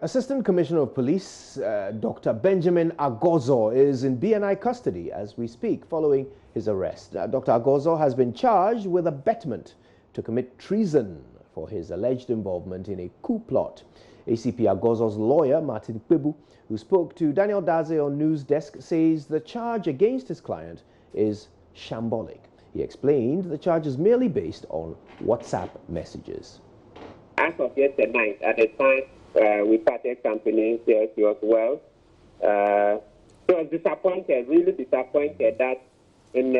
Assistant Commissioner of Police Dr. Benjamin Agozo is in BNI custody as we speak following his arrest. Dr. Agozo has been charged with abetment to commit treason for his alleged involvement in a coup plot. ACP Agozo's lawyer, Martin Kpebu, who spoke to Daniel Daze on News Desk, says the charge against his client is shambolic. He explained the charge is merely based on WhatsApp messages. As of yesterday night, at the time we started campaigning, yes, he was well. He was disappointed, really disappointed that in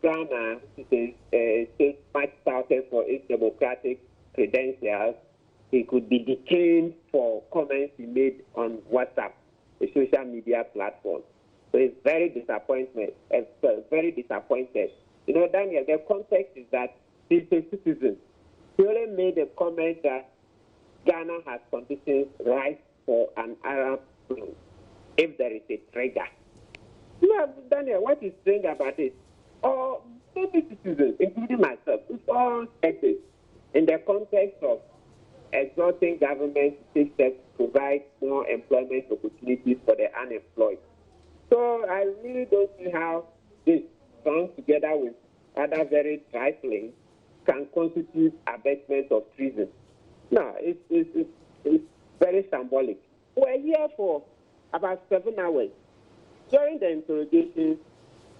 Ghana, which is a state much touted for its democratic credentials, he could be detained for comments he made on WhatsApp, a social media platform. So it's very disappointed. Very disappointed. You know, Daniel, the context is that he's a citizen. He only made a comment that Ghana has conditions right for an Arab Spring if there is a trigger. You know, Daniel, what is strange about it? All many citizens, including myself, we all take this in the context of exhorting government to take steps to provide more employment opportunities for the unemployed. So I really don't see how this, strung together with other very trifling, can constitute abetment of treason. No, it's very symbolic. We're here for about 7 hours. During the interrogation,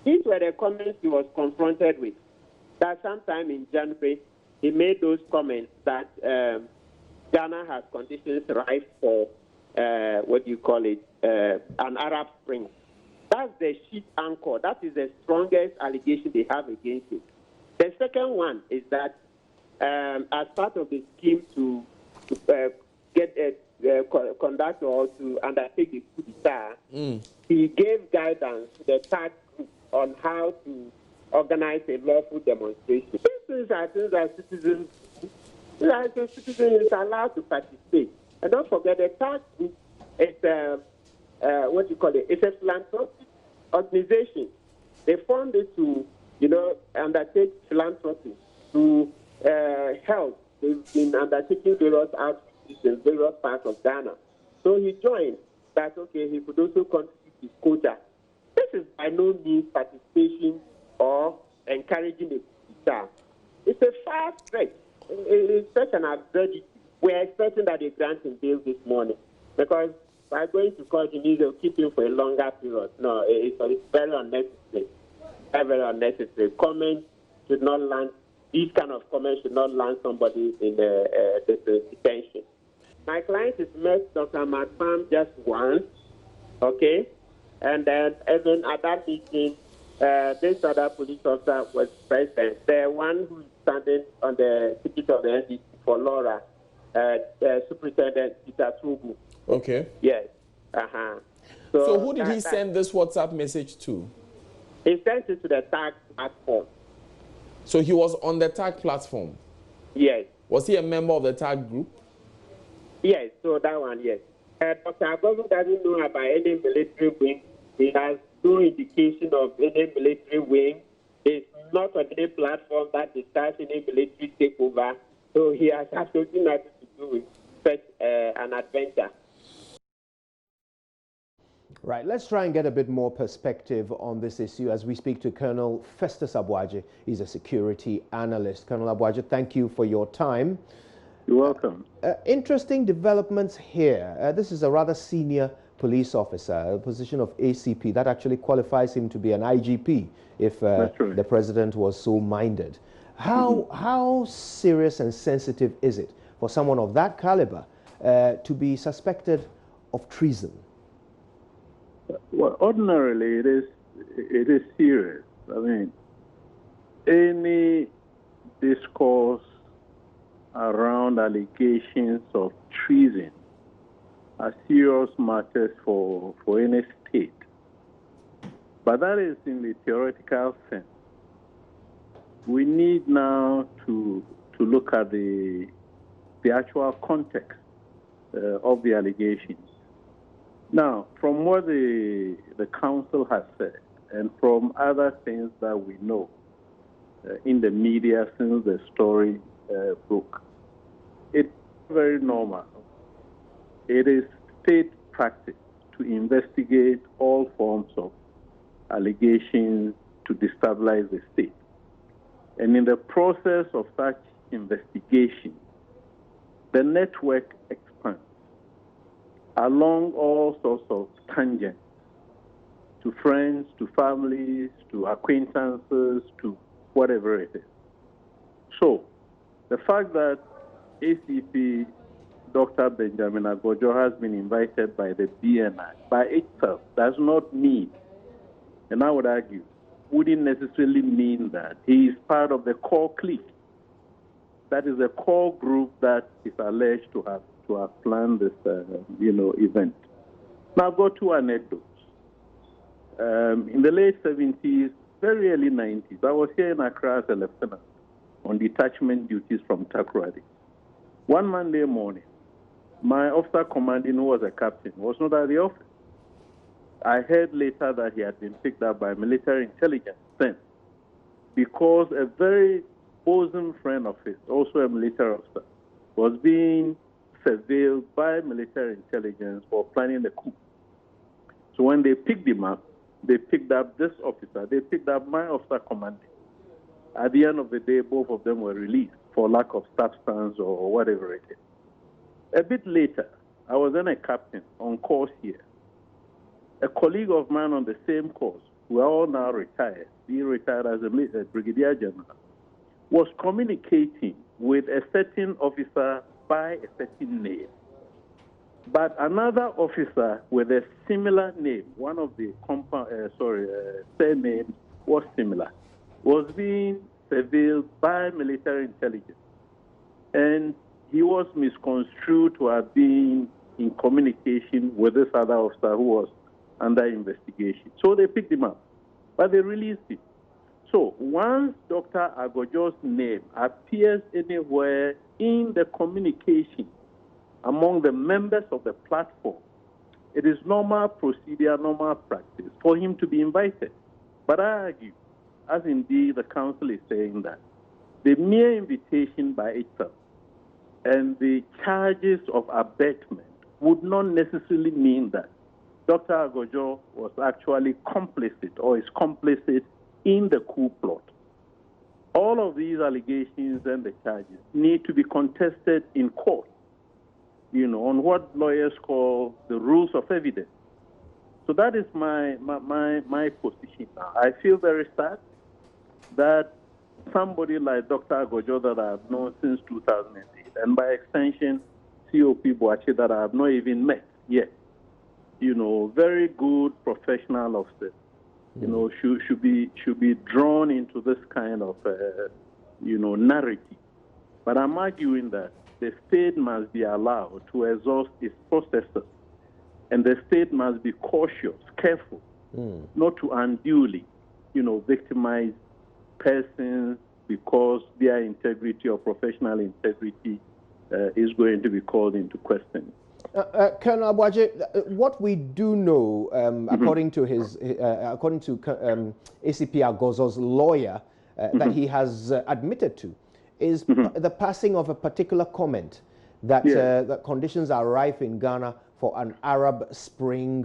these were the comments he was confronted with. That sometime in January, he made those comments that Ghana has conditions ripe for, an Arab Spring. That's the sheet anchor. That is the strongest allegation they have against him. The second one is that as part of the scheme to conduct or to undertake the coup d'etat, he gave guidance to the task group on how to organize a lawful demonstration. These are things that citizens is allowed to participate. And don't forget, the task group is it's a philanthropic organization. They formed it to, undertake philanthropy to help. They've been undertaking various outreaches in various parts of Ghana. So he joined that, okay, he could also contribute his quota. This is by no means participation or encouraging the coup. It's a far stretch. It's such an absurdity. We're expecting that they grant him bail this morning because by going to court, they'll keep him for a longer period. No, it's very unnecessary. Very unnecessary. Comments should not land. These kind of comments should not land somebody in the detention. My client has met Dr. Matpam just once, okay? And then even at that meeting, this other police officer was present. The one who is standing on the ticket of the NDC for Laura, Superintendent Peter Trubu. Okay. Yes. So who did he send this WhatsApp message to? He sent it to the TAG platform. So he was on the TAG platform? Yes. Was he a member of the TAG group? Yes, so that one, yes. Dr. Agogo doesn't know about any military wing. He has no indication of any military wing. He's not on any platform that discusses any military takeover. So he has absolutely nothing to do with such an adventure. Right, let's try and get a bit more perspective on this issue as we speak to Colonel Festus Aboagye. He's a security analyst. Colonel Aboagye, thank you for your time. You're welcome. Interesting developments here. This is a rather senior police officer, a position of ACP. That actually qualifies him to be an IGP if the president was so minded. How serious and sensitive is it for someone of that caliber to be suspected of treason? Well, ordinarily it is serious. I mean, any discourse around allegations of treason are serious matters for any state. But that is in the theoretical sense. We need now to look at the actual context of the allegations. Now, from what the council has said and from other things that we know in the media since the story broke, it's very normal. It is state practice to investigate all forms of allegations to destabilize the state. And in the process of such investigation, the network expands along all sorts of tangents, to friends, to families, to acquaintances, to whatever it is. So, the fact that ACP Dr. Benjamin Agojo has been invited by the BNI by itself does not mean, and I would argue, wouldn't necessarily mean that he is part of the core clique. That is the core group that is alleged to have planned this, event. Now, I've got two anecdotes. In the late 70s, very early 90s, I was here in Accra as a lieutenant on detachment duties from Takoradi. One Monday morning, my officer commanding, who was a captain, was not at the office. I heard later that he had been picked up by military intelligence then, because a very bosom friend of his, also a military officer, was being surveilled by military intelligence for planning the coup. So when they picked him up, they picked up this officer, they picked up my officer commanding. At the end of the day, both of them were released for lack of substance or whatever it is. A bit later, I was then a captain on course here. A colleague of mine on the same course, who are all now retired, he retired as a brigadier general, was communicating with a certain officer by a certain name. But another officer with a similar name, one of the surnames was similar, was being surveilled by military intelligence. And he was misconstrued to have been in communication with this other officer who was under investigation. So they picked him up, but they released him. So once Dr. Agojo's name appears anywhere in the communication among the members of the platform, it is normal procedure, normal practice for him to be invited. But I argue, as indeed the council is saying, that the mere invitation by itself and the charges of abetment would not necessarily mean that Dr. Agojo was actually complicit or is complicit in the coup plot. All of these allegations and the charges need to be contested in court, on what lawyers call the rules of evidence. So that is my position now. I feel very sad that somebody like Dr. Agojo that I have known since 2008, and by extension, COP Aboagye that I have not even met yet, very good professional officers, should be drawn into this kind of, narrative. But I'm arguing that the state must be allowed to exhaust its processes, and the state must be cautious, careful, not to unduly, victimize persons because their integrity or professional integrity is going to be called into question. Colonel Aboagye, what we do know, according to ACP Agozo's lawyer, that he has admitted to, is the passing of a particular comment that, that conditions are rife in Ghana for an Arab Spring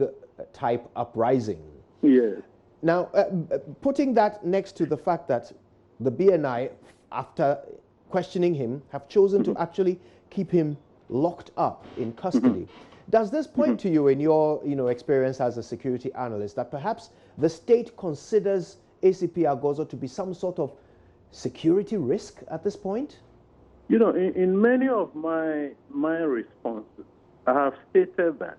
type uprising. Yes. Now, putting that next to the fact that the BNI, after questioning him, have chosen to actually keep him locked up in custody. Does this point to you in your experience as a security analyst that perhaps the state considers ACP Agozo to be some sort of security risk at this point? In many of my responses, I have stated that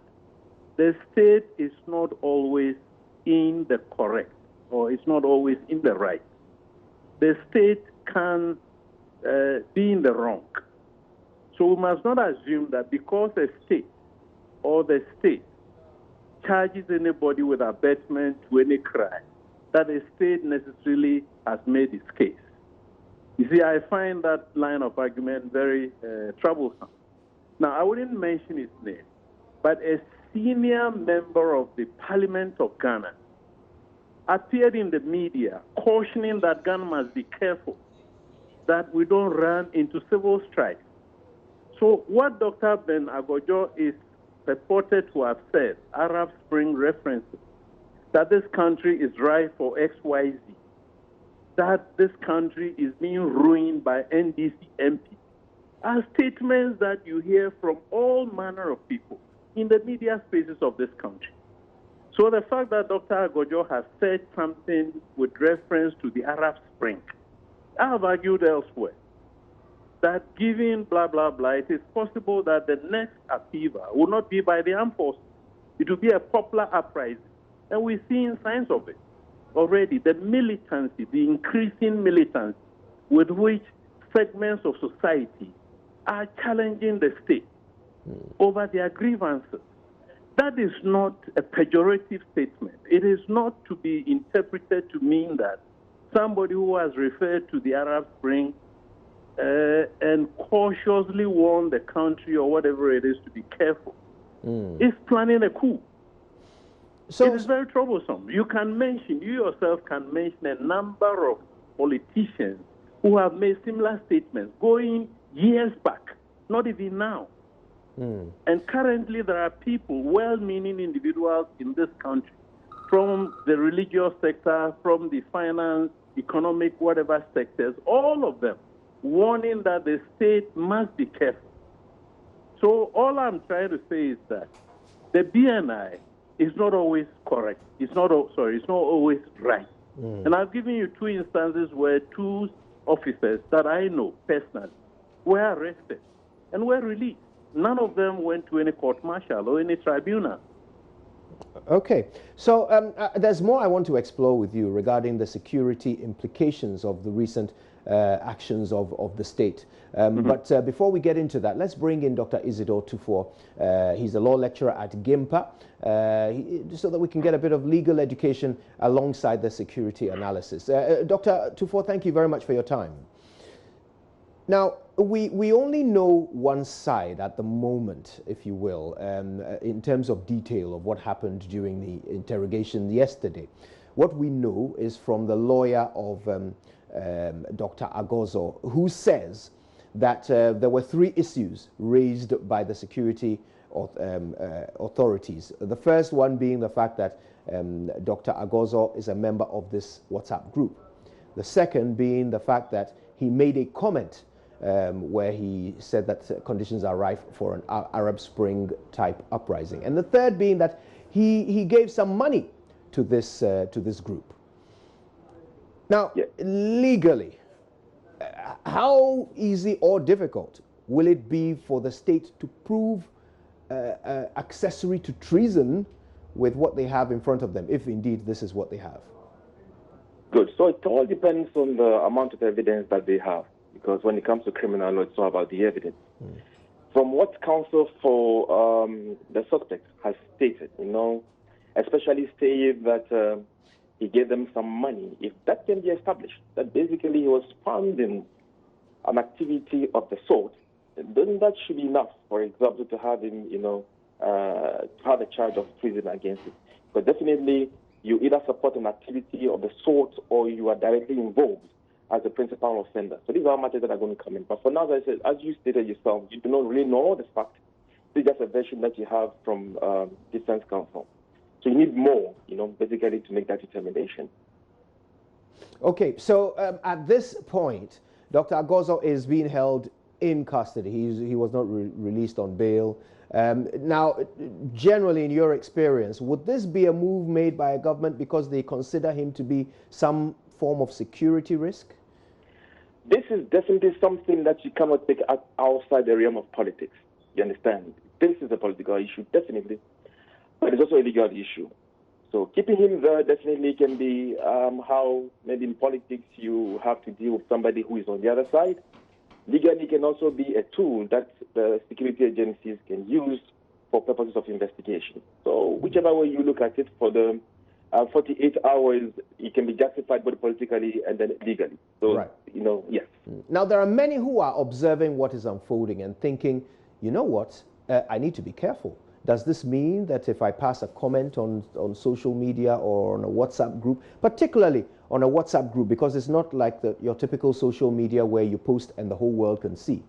the state is not always in the correct, or it's not always in the right. The state can be in the wrong. So we must not assume that because a state or the state charges anybody with abetment to any crime, that the state necessarily has made its case. You see, I find that line of argument very troublesome. Now, I wouldn't mention his name, but a senior member of the Parliament of Ghana appeared in the media cautioning that Ghana must be careful that we don't run into civil strife. So what Dr. Ben Agojo is purported to have said, Arab Spring references, that this country is ripe for XYZ, that this country is being ruined by NDC MP, are statements that you hear from all manner of people in the media spaces of this country. So the fact that Dr. Agojo has said something with reference to the Arab Spring, I have argued elsewhere that given blah, blah, blah, it is possible that the next upheaval will not be by the armed forces. It will be a popular uprising. And we're seeing signs of it already. The militancy, the increasing militancy with which segments of society are challenging the state over their grievances. That is not a pejorative statement. It is not to be interpreted to mean that somebody who has referred to the Arab Spring and cautiously warned the country or whatever it is to be careful is planning a coup. So it is very troublesome. You yourself can mention a number of politicians who have made similar statements going years back, not even now. And currently there are people, well-meaning individuals in this country, from the religious sector, from the finance, economic, whatever sectors, all of them warning that the state must be careful. So all I'm trying to say is that the BNI is not always correct. It's not always right. And I've given you two instances where two officers that I know personally were arrested and were released. None of them went to any court-martial or any tribunal. Okay. So there's more I want to explore with you regarding the security implications of the recent actions of the state. But before we get into that, let's bring in Dr. Isidore Tufor. He's a law lecturer at GIMPA, so that we can get a bit of legal education alongside the security analysis. Dr. Tufor, thank you very much for your time. Now, we only know one side at the moment, if you will, in terms of detail of what happened during the interrogation yesterday. What we know is from the lawyer of Dr. Agozo, who says that there were three issues raised by the security authorities. The first one being the fact that Dr. Agozo is a member of this WhatsApp group. The second being the fact that he made a comment where he said that conditions are ripe for an Arab Spring type uprising. And the third being that he gave some money to this group. Now, legally, how easy or difficult will it be for the state to prove accessory to treason with what they have in front of them, if indeed this is what they have? Good. So it all depends on the amount of evidence that they have, because when it comes to criminal law, it's all about the evidence. From what counsel for the suspect has stated, especially saying that he gave them some money, if that can be established, that basically he was funding an activity of the sort, then that should be enough, for example, to have him, to have a charge of treason against him. But definitely, you either support an activity of the sort or you are directly involved as a principal offender. So these are matters that are going to come in. But for now, as I said, as you stated yourself, you do not really know all the facts. It's just a version that you have from defense counsel. So you need more, basically to make that determination. Okay, so at this point, Dr. Agozo is being held in custody. He was not released on bail. Now, generally, in your experience, would this be a move made by a government because they consider him to be some form of security risk? This is definitely something that you cannot take outside the realm of politics. You understand? This is a political issue, definitely. But it's also a legal issue. So keeping him there definitely can be how maybe in politics you have to deal with somebody who is on the other side. Legally can also be a tool that the security agencies can use for purposes of investigation. So whichever way you look at it, for the 48 hours, it can be justified both politically and then legally. So, right. Yes. Now, there are many who are observing what is unfolding and thinking, you know what, I need to be careful. Does this mean that if I pass a comment on social media or on a WhatsApp group, particularly on a WhatsApp group, because it's not like your typical social media where you post and the whole world can see.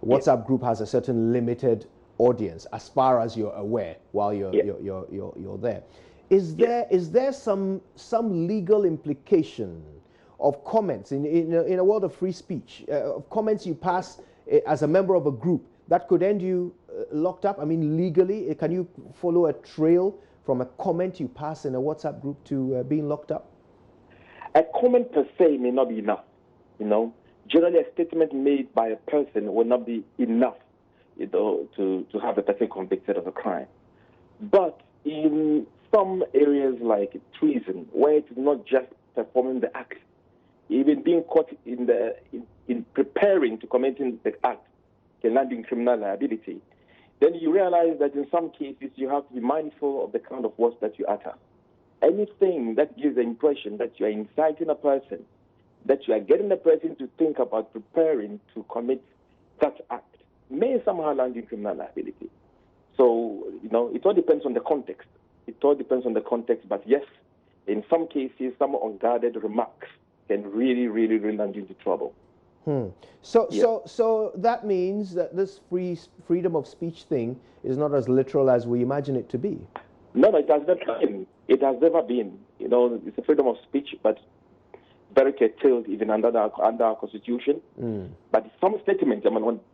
WhatsApp group has a certain limited audience, as far as you're aware, while you're there. Is there some legal implication of comments in a world of free speech, of comments you pass as a member of a group that could end you locked up? I mean, legally, can you follow a trail from a comment you pass in a WhatsApp group to being locked up? A comment per se may not be enough, Generally, a statement made by a person will not be enough, to have a person convicted of a crime. But in some areas like treason, where it's not just performing the act, even being caught in preparing to committing the act can land in criminal liability, then you realize that in some cases you have to be mindful of the kind of words that you utter. Anything that gives the impression that you are inciting a person, that you are getting a person to think about preparing to commit such act, may somehow land in criminal liability. So, it all depends on the context. But yes, in some cases, some unguarded remarks can really, really, really land you into trouble. So that means that this freedom of speech thing is not as literal as we imagine it to be. No, it has never been. It has never been. It's a freedom of speech, but very curtailed even under our constitution. But some statements,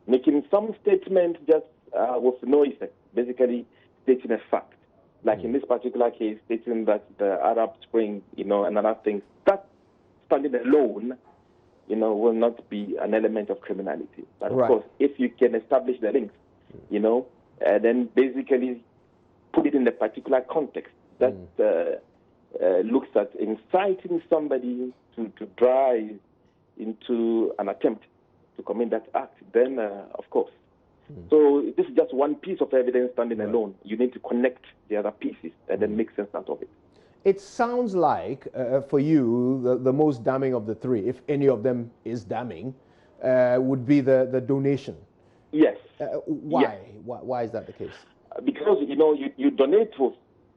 making some statements just with no effect, basically stating a fact. Like in this particular case, stating that the Arab Spring, and other things, that standing alone, will not be an element of criminality. But of course, if you can establish the links, then basically put it in the particular context that looks at inciting somebody to drive into an attempt to commit that act, then of course. So this is just one piece of evidence standing alone. You need to connect the other pieces and then make sense out of it. It sounds like, for you, the most damning of the three, if any of them is damning, would be the donation. Yes. Why? Yes. Why is that the case? Because, you donate for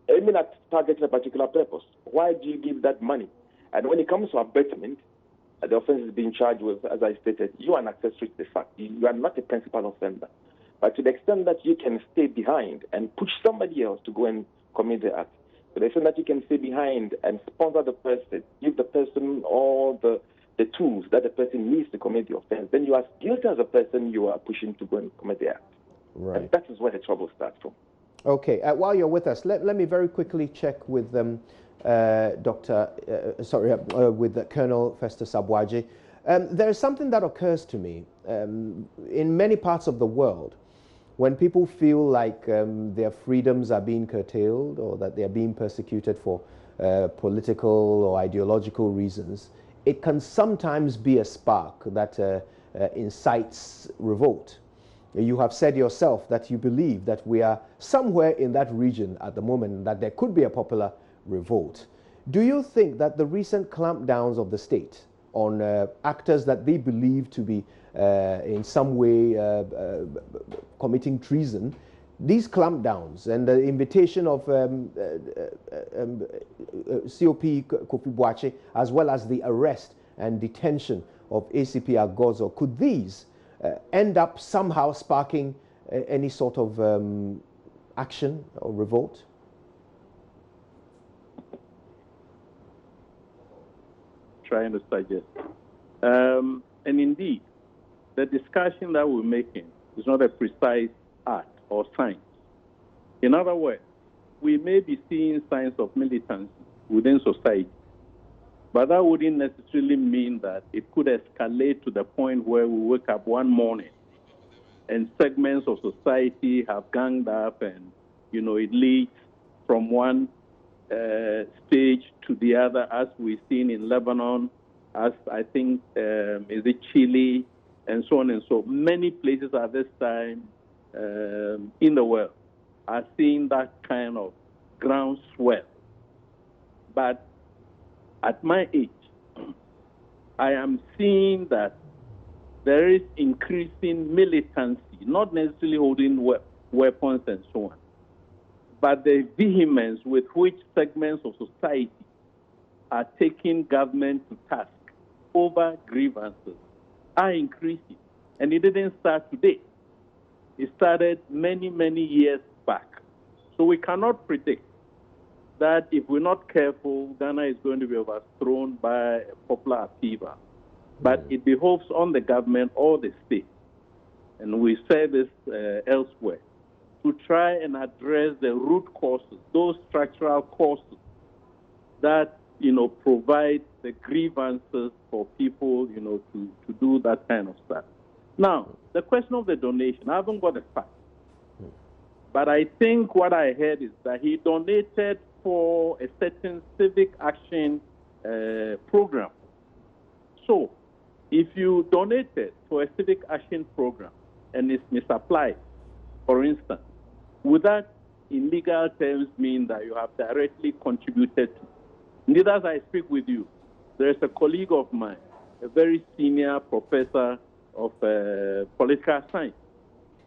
aiming at targeting a particular purpose. Why do you give that money? And when it comes to abetment, the offense is being charged with, as I stated, you are an accessory to the fact. You are not a principal offender. But to the extent that you can stay behind and push somebody else to go and commit the act, to the extent that you can stay behind and sponsor the person, give the person all the tools that the person needs to commit the offense, then you are guilty as a person you are pushing to go and commit the act. Right. And that is where the trouble starts from. Okay. While you're with us, let me very quickly check with with Colonel Festus Aboagye. There is something that occurs to me in many parts of the world when people feel like their freedoms are being curtailed or that they are being persecuted for political or ideological reasons. It can sometimes be a spark that incites revolt. You have said yourself that you believe that we are somewhere in that region at the moment, that there could be a popular revolt. Do you think that the recent clampdowns of the state on actors that they believe to be in some way committing treason, these clampdowns and the invitation of COP Kofi Boakye, as well as the arrest and detention of ACP Agozo, could these end up somehow sparking any sort of action or revolt? Trying to suggest. And indeed, the discussion that we're making is not a precise art or science. In other words, we may be seeing signs of militancy within society, but that wouldn't necessarily mean that it could escalate to the point where we wake up one morning and segments of society have ganged up and, it leads from one stage to the other, as we've seen in Lebanon, as I think, is it Chile, and so on and so many places at this time in the world are seeing that kind of groundswell. But at my age, I am seeing that there is increasing militancy, not necessarily holding weapons and so on, but the vehemence with which segments of society are taking government to task over grievances are increasing. And it didn't start today. It started many, many years back. So we cannot predict that if we're not careful, Ghana is going to be overthrown by a popular upheaval. But it behoves on the government or the state, and we say this elsewhere, to try and address the root causes, those structural causes that, provide the grievances for people, to do that kind of stuff. Now, the question of the donation, I haven't got the facts. But I think what I heard is that he donated for a certain civic action program. So, if you donated for a civic action program and it's misapplied, for instance, would that in legal terms mean that you have directly contributed to? Indeed, as I speak with you, there is a colleague of mine, a very senior professor of political science,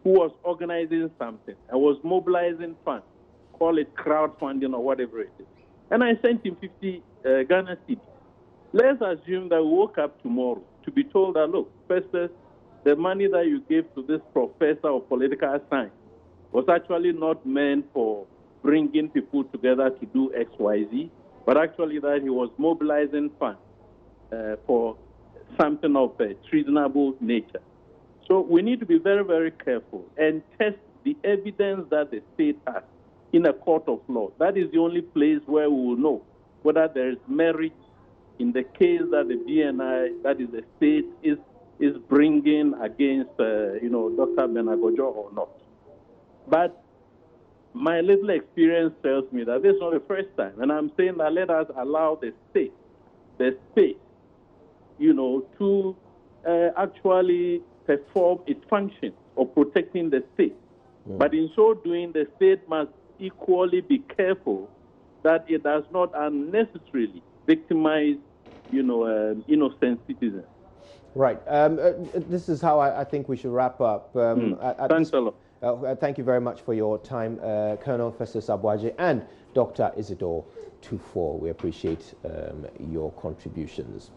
who was organizing something and was mobilizing funds, call it crowdfunding or whatever it is. And I sent him 50 Ghana cedis. Let's assume that we woke up tomorrow to be told that, look, first, the money that you gave to this professor of political science was actually not meant for bringing people together to do X, Y, Z, but actually that he was mobilizing funds for something of a treasonable nature. So we need to be very, very careful and test the evidence that the state has in a court of law. That is the only place where we will know whether there is merit in the case that the BNI, that is the state, is bringing against, Dr. Aboagye or not. But my little experience tells me that this is not the first time. And I'm saying that let us allow the state, to actually perform its function of protecting the state. But in so doing, the state must equally be careful that it does not unnecessarily victimize, innocent citizens. Right. This is how I think we should wrap up. Thanks a lot. Thank you very much for your time, Colonel Festus Aboagye and Dr. Isidore Tufo. We appreciate your contributions.